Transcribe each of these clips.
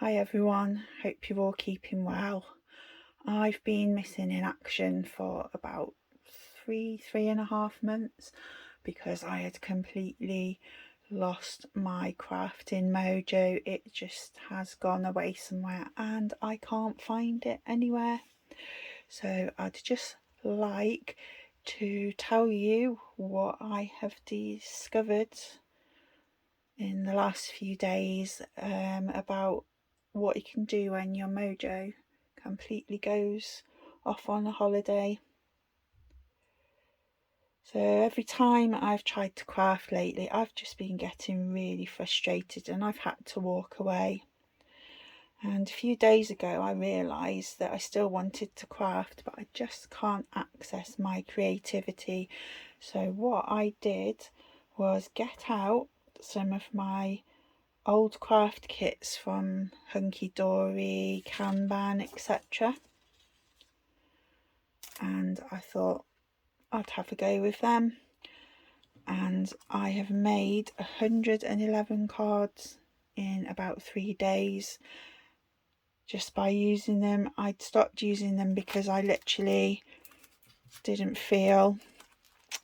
Hi everyone, hope you're all keeping well. I've been missing in action for about three and a half months because I had completely lost my crafting mojo. It just has gone away somewhere and I can't find it anywhere. So I'd just like to tell you what I have discovered in the last few days about what you can do when your mojo completely goes off on a holiday. So every time I've tried to craft lately, I've just been getting really frustrated and I've had to walk away. And a few days ago I realised that I still wanted to craft, but I just can't access my creativity. So what I did was get out some of my old craft kits from Hunkydory, Kanban, etc. And I thought I'd have a go with them. And I have made 111 cards in about 3 days just by using them. I'd stopped using them because I literally didn't feel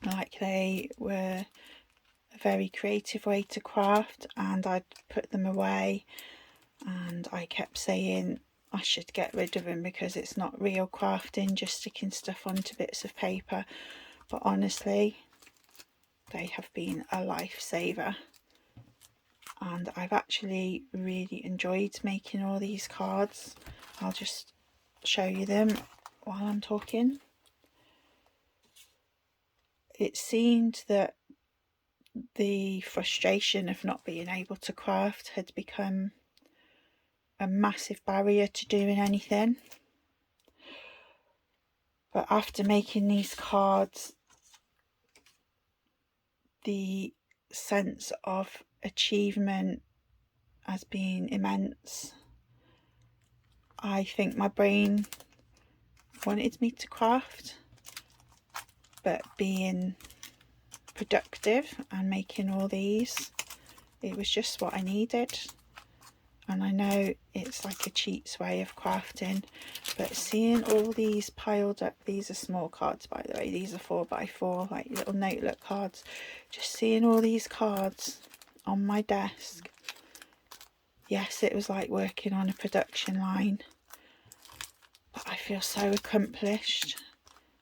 like they were a very creative way to craft, and I'd put them away and I kept saying I should get rid of them because it's not real crafting, just sticking stuff onto bits of paper. But honestly, they have been a lifesaver, and I've actually really enjoyed making all these cards. I'll just show you them while I'm talking. It seemed that the frustration of not being able to craft had become a massive barrier to doing anything. But after making these cards, the sense of achievement has been immense. I think my brain wanted me to craft, but being productive and making all these, it was just what I needed. And I know it's like a cheat's way of crafting, but seeing all these piled up, these are small cards by the way, these are 4x4, like little notebook cards, just seeing all these cards on my desk, yes, it was like working on a production line, but I feel so accomplished.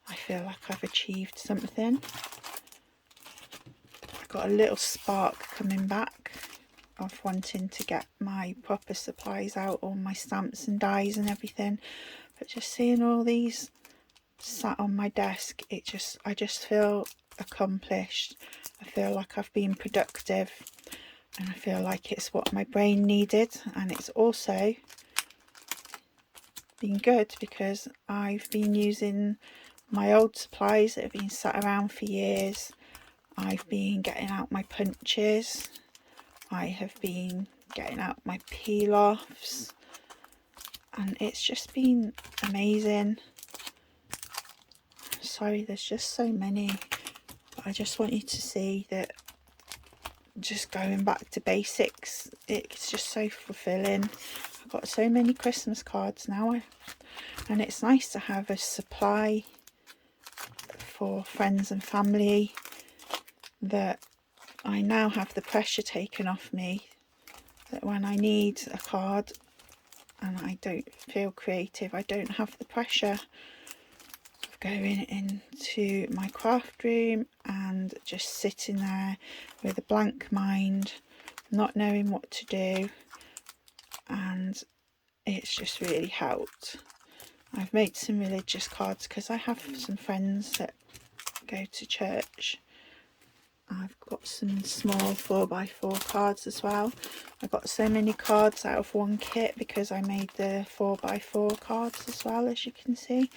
I feel like I've achieved something. I've got a little spark coming back of wanting to get my proper supplies out, all my stamps and dies and everything, but just seeing all these sat on my desk, I just feel accomplished. I feel like I've been productive, and I feel like it's what my brain needed. And it's also been good because I've been using my old supplies that have been sat around for years. I've been getting out my punches, I have been getting out my peel-offs, and it's just been amazing. Sorry, there's just so many, but I just want you to see that just going back to basics, it's just so fulfilling. I've got so many Christmas cards now, and it's nice to have a supply for friends and family, that I now have the pressure taken off me, that when I need a card and I don't feel creative, I don't have the pressure of going into my craft room and just sitting there with a blank mind, not knowing what to do. And it's just really helped. I've made some religious cards because I have some friends that go to church. I've got some small 4x4 cards as well. I got so many cards out of one kit because I made the 4x4 cards as well, as you can see.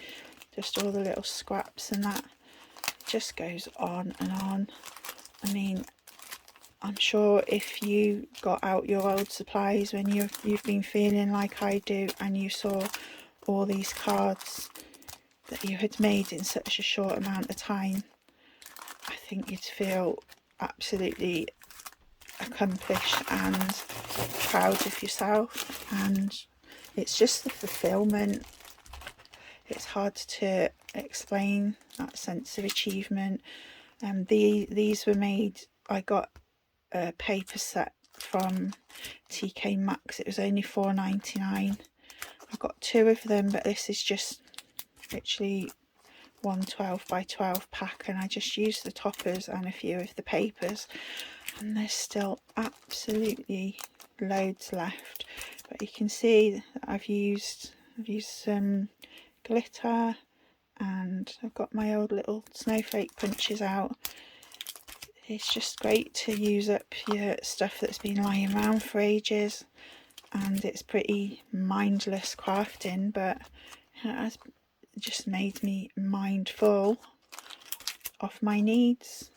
Just all the little scraps and that. It just goes on and on. I mean, I'm sure if you got out your old supplies when you've been feeling like I do, and you saw all these cards that you had made in such a short amount of time, I think you'd feel absolutely accomplish and proud of yourself, and it's just the fulfillment. It's hard to explain that sense of achievement. These were made, I got a paper set from TK Maxx. It was only £4.99. I got 2 of them, but this is just literally one 12 by 12 pack, and I just used the toppers and a few of the papers, and there's still absolutely loads left. But you can see that I've used some glitter, and I've got my old little snowflake punches out. It's just great to use up your stuff that's been lying around for ages, and it's pretty mindless crafting, but it has just made me mindful of my needs.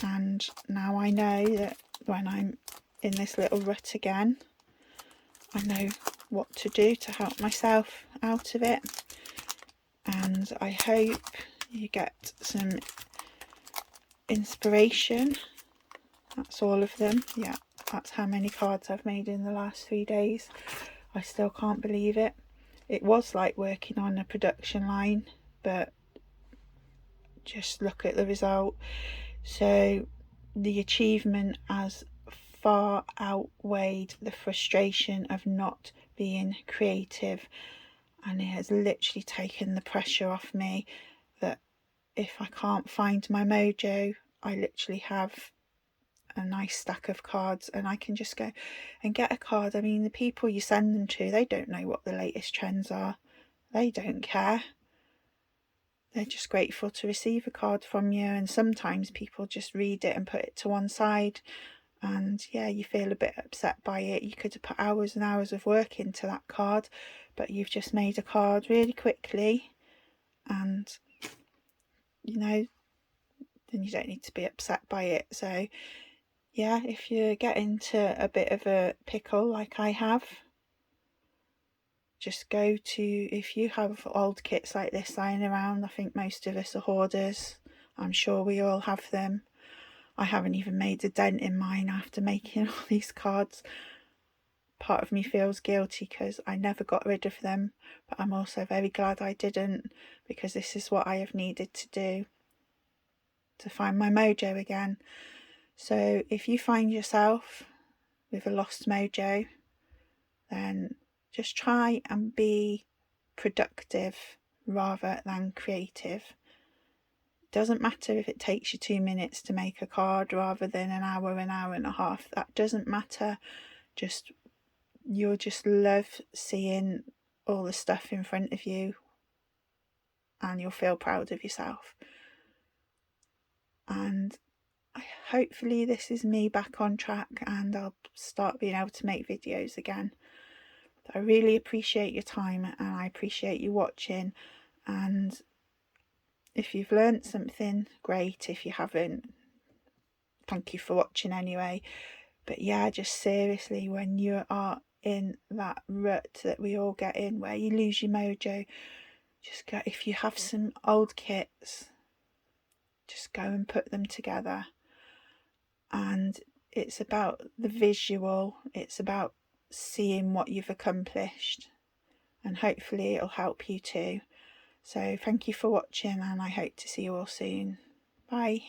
And now I know that when I'm in this little rut again, I know what to do to help myself out of it. And I hope you get some inspiration. That's all of them. Yeah, that's how many cards I've made in the last 3 days. I still can't believe it. It was like working on a production line, but just look at the result. So the achievement has far outweighed the frustration of not being creative, and it has literally taken the pressure off me that if I can't find my mojo, I literally have a nice stack of cards and I can just go and get a card. I mean, the people you send them to, they don't know what the latest trends are. They don't care. They're just grateful to receive a card from you, and sometimes people just read it and put it to one side, and yeah, you feel a bit upset by it. You could have put hours and hours of work into that card, but you've just made a card really quickly, and you know, then you don't need to be upset by it. So yeah, if you get into a bit of a pickle like I have, just go to, if you have old kits like this lying around, I think most of us are hoarders. I'm sure we all have them. I haven't even made a dent in mine after making all these cards. Part of me feels guilty because I never got rid of them, but I'm also very glad I didn't, because this is what I have needed to do to find my mojo again. So if you find yourself with a lost mojo, then just try and be productive rather than creative. It doesn't matter if it takes you 2 minutes to make a card rather than an hour and a half. That doesn't matter. You'll just love seeing all the stuff in front of you, and you'll feel proud of yourself. And hopefully this is me back on track, and I'll start being able to make videos again. I really appreciate your time, and I appreciate you watching. And if you've learnt something, great. If you haven't, thank you for watching anyway. But yeah, just seriously, when you are in that rut that we all get in, where you lose your mojo, just go, if you have some old kits, just go and put them together. And it's about the visual, it's about seeing what you've accomplished, and hopefully it'll help you too. So thank you for watching, and I hope to see you all soon. Bye.